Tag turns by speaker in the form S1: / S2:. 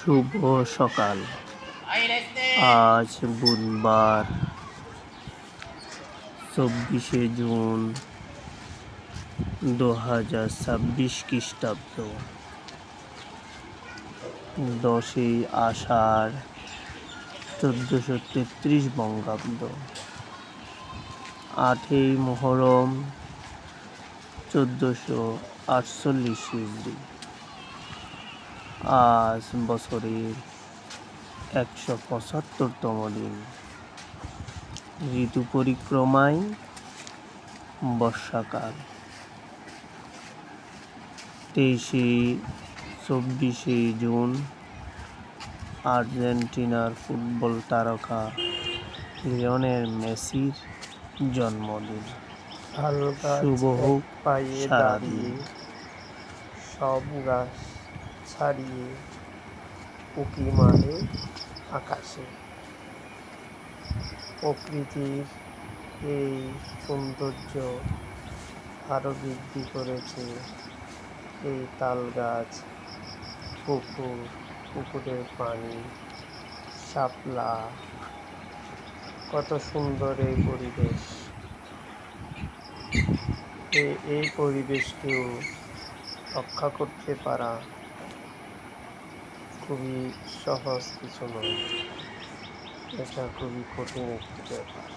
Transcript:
S1: শুভ সকাল। আজ বুধবার 24শে জুন 2026 খ্রিস্টাব্দ, 10ই আষাঢ় 1433 বঙ্গাব্দ, 8ই মুহররম 1448 হিজরি। আজ বছরের 175তম দিন। ঋতু পরিক্রমায় বর্ষাকাল। 24শে জুন আর্জেন্টিনার ফুটবল তারকা লিওনেল মেসির জন্মদিন। শুভ হোক সারাদিন।
S2: সব গাছ ছাড়িয়ে উঁকি মারে আকাশে। প্রকৃতির এই সৌন্দর্য আরো বৃদ্ধি করেছে এই তাল গাছ, পুকুরের পানি, শাপলা। কত সুন্দর এই পরিবেশ। এই পরিবেশকেও রক্ষা করতে পারা খুবই সহজ কিছু নয়, এটা খুবই কঠিন একটি ব্যাপার।